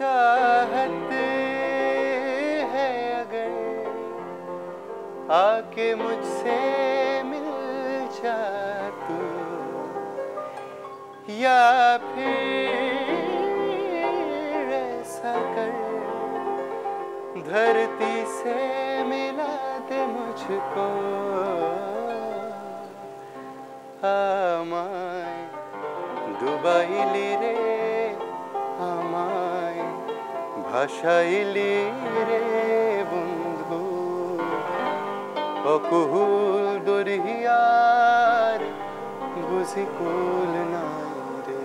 चाहते हैं अगर आके मुझसे मिल जा तू, या फिर ऐसा कर धरती से मिला दे मुझको, आमाय डुबाइली रे आमाय ভাসাইলি রে বন্ধু অকুল দরিয়ার বুঝি কুল নাই রে।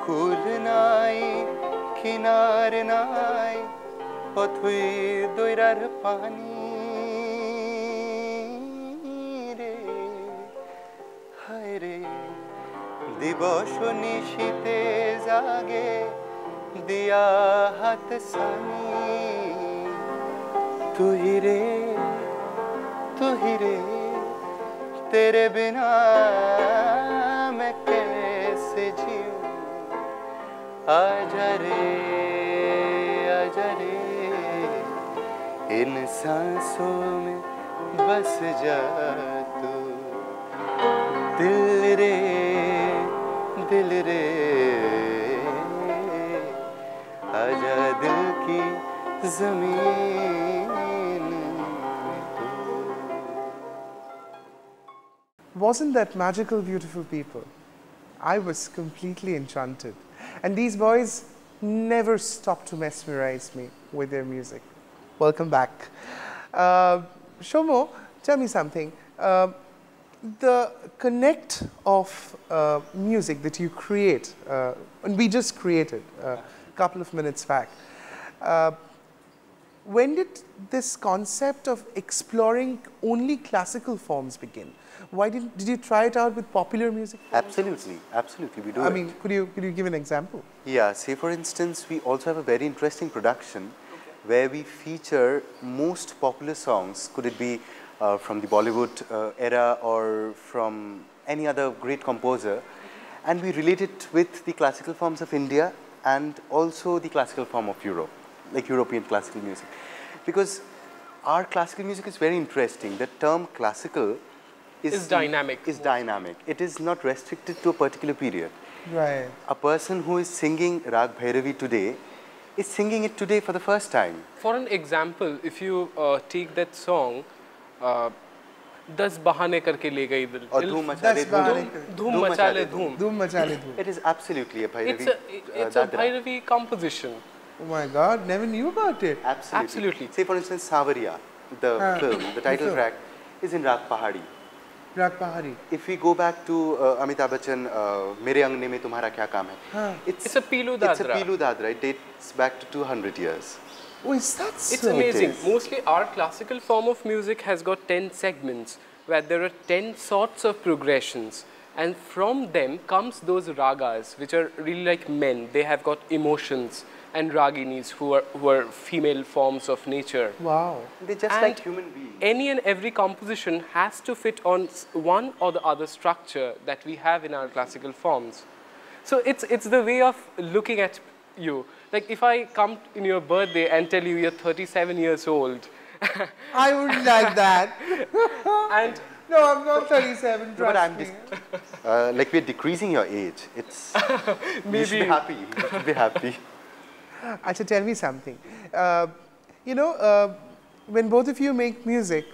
কুল নাই কিনার নাই পথুই দৈরার পানি রে, হায় রে দিবস নিশীতে জাগে দিয়া হাত সানি, তুই রে तेरे बिना मैं कैसे जीऊं, आजा रे इन सांसों में बस जा तू, दिल रे आजा दिल की ज़मीन में तू। Wasn't that magical, beautiful people? I was completely enchanted. And these boys never stopped to mesmerize me with their music. Welcome back. Shomo, tell me something. The connect of music that you create, and we just created a couple of minutes back, when did this concept of exploring only classical forms begin? Why did you try it out with popular music? Absolutely, we do. I mean, could you give an example? Yeah, say for instance, we also have a very interesting production where we feature most popular songs. Could it be from the Bollywood era or from any other great composer, and we relate it with the classical forms of India and also the classical form of Europe, like European classical music. Because our classical music is very interesting. The term classical is dynamic. It is not restricted to a particular period. Right. A person who is singing Rag Bhairavi today is singing it today for the first time. For an example, if you take that song, Das Bahane Karke Le Gayi Dil, Dhoom Machale Dhoom. Dhoom Machale Dhoom. It is absolutely a Bhairavi. It's a Bhairavi composition. Oh my God, never knew about it. Absolutely. Say for instance, Sawariya, the film, the title track is in Rag Pahari. Rag Pahari. If we go back to Amitabh Bachchan, Mere Angne Mein Tumhara Kya Kaam Hai? It's a Pilu Dadra. It's a Pilu Dadra. It dates back to 200 years. Oh, is that so? It's amazing. Mostly our classical form of music has got 10 segments where there are 10 sorts of progressions, and from them comes those ragas which are really like men. They have got emotions, and raginis who are female forms of nature. Wow. They're just like human beings. Any and every composition has to fit on one or the other structure that we have in our classical forms. So it's the way of looking at you. Like if I come in your birthday and tell you you're 37 years old. I wouldn't like that. And no, I'm not 37, trust but I'm me. like we're decreasing your age. It's maybe you should be happy. You should be happy. Acha, tell me something. You know, when both of you make music,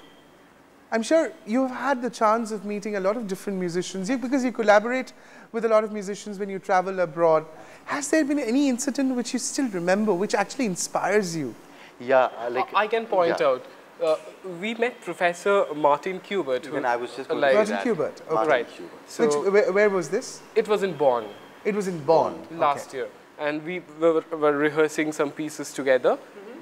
I'm sure you've had the chance of meeting a lot of different musicians because you collaborate with a lot of musicians when you travel abroad. Has there been any incident which you still remember, which actually inspires you? Yeah, like I can point out. We met Professor Martin Kubert. When I was just going like, to Martin Kubert. Okay. Right. So where was this? It was in Bonn. It was in Bonn. Last year. And we were rehearsing some pieces together.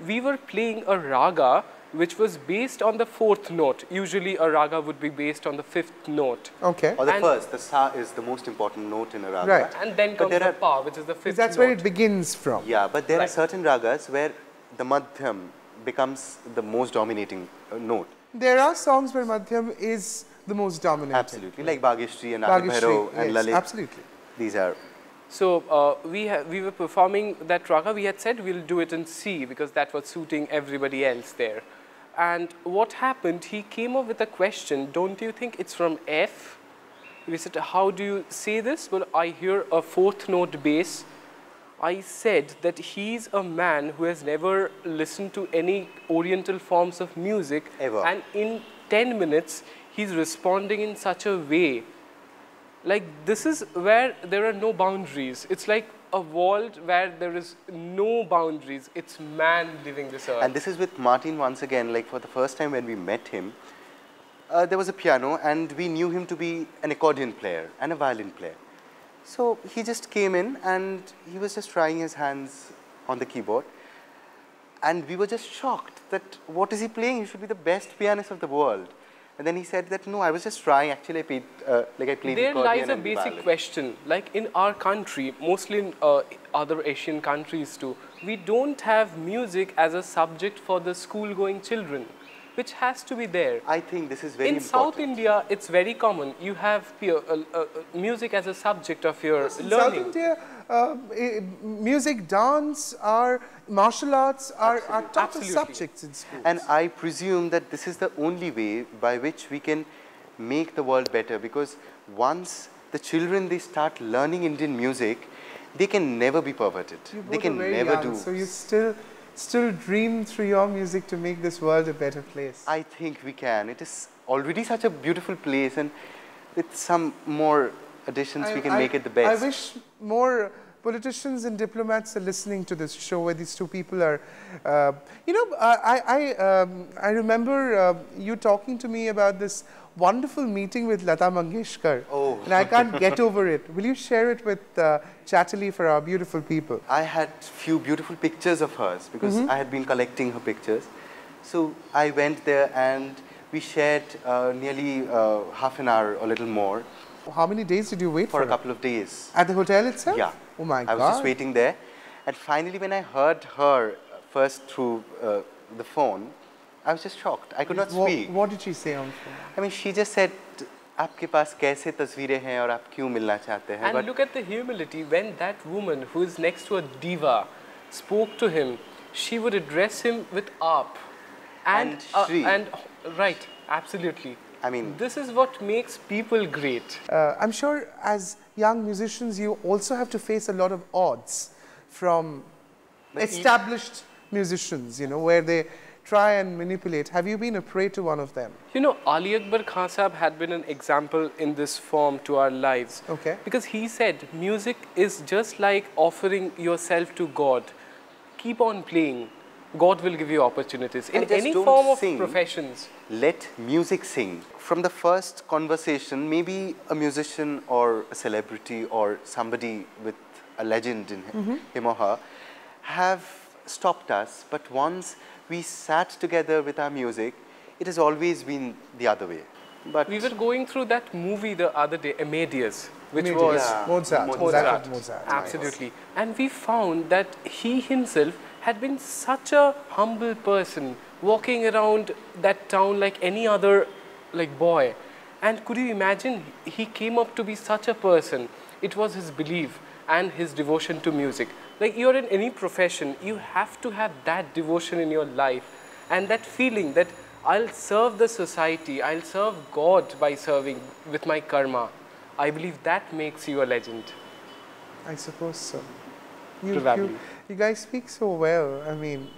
We were playing a raga which was based on the 4th note. Usually a raga would be based on the 5th note. Okay. Or the And- first, the sa is the most important note in a raga. Right. And then But comes there the are- pa, which is the 5th That's note. where it begins from. Yeah, but there are Right. certain ragas where the madhyam becomes the most dominating note. There are songs where Madhyam is the most dominant. Absolutely, like Bhagyashree and Agni Bhairav and yes, Lalit. absolutely. These are So we were performing that raga. We had said we'll do it in C because that was suiting everybody else there. And what happened? He came up with a question. Don't you think it's from F? We said, how do you say this? Well, I hear a 4th note bass. I said that he's a man who has never listened to any oriental forms of music. Ever. And in 10 minutes, he's responding in such a way. Like, this is where there are no boundaries. It's like a world where there is no boundaries. It's man living this earth. And this is with Martin once again, like for the first time when we met him, there was a piano and we knew him to be an accordion player and a violin player. So he just came in and he was just trying his hands on the keyboard. And we were just shocked that what is he playing? He should be the best pianist of the world. And then he said that, no, I was just trying. Actually, I played There accordion lies a and basic violin. question. Like in our country, mostly in other Asian countries too, we don't have music as a subject for the school-going children, which has to be there. I think this is very In important. South India, it's very common. You have music as a subject of your In South learning. India, music, dance, martial arts are taught as Absolutely. subjects in schools. And I presume that this is the only way by which we can make the world better, because once the children they start learning Indian music, they can never be perverted. You They both can are very never young, do. So you still dream through your music to make this world a better place. I think we can. It is already such a beautiful place, and with some more additions we can make it the best. I wish more politicians and diplomats are listening to this show where these two people are. I remember you talking to me about this wonderful meeting with Lata Mangeshkar. Oh. And I can't get over it. Will you share it with Chatterley for our beautiful people? I had few beautiful pictures of hers because I had been collecting her pictures. So I went there and we shared nearly half an hour or a little more How many days did you wait for a it? couple of days. At the hotel itself? Yeah. Oh my I God. was just waiting there. And finally, when I heard her first through the phone, I was just shocked. I could not speak. What did she say on phone? I mean, she just said, आपके पास कैसे तस्वीरें हैं और आप क्यों मिलना चाहते हैं? And look at the humility when that woman who is next to a diva spoke to him, she would address him with aap. And Shri. Right, absolutely. I mean, This is what makes people great. I'm sure as young musicians, you also have to face a lot of odds from established musicians, you know, where they try and manipulate. Have you been a prey to one of them? You know, Ali Akbar Khan Sahab had been an example in this form to our lives. Okay. Because he said, music is just like offering yourself to God. Keep on playing. God will give you opportunities. In And just any don't form of sing. professions. let music sing. From the first conversation, maybe a musician or a celebrity or somebody with a legend in him or her have stopped us, but once we sat together with our music, it has always been the other way. But We were going through that movie the other day, Amadeus, which Amadeus. was Yeah. Mozart. Mozart. That was Mozart. Absolutely. And we found that he himself had been such a humble person, walking around that town like any other boy. And could you imagine, he came up to be such a person. It was his belief and his devotion to music. Like you're in any profession, you have to have that devotion in your life and that feeling that I'll serve the society, I'll serve God by serving with my karma. I believe that makes you a legend. I suppose so. Probably. You guys speak so well. I mean,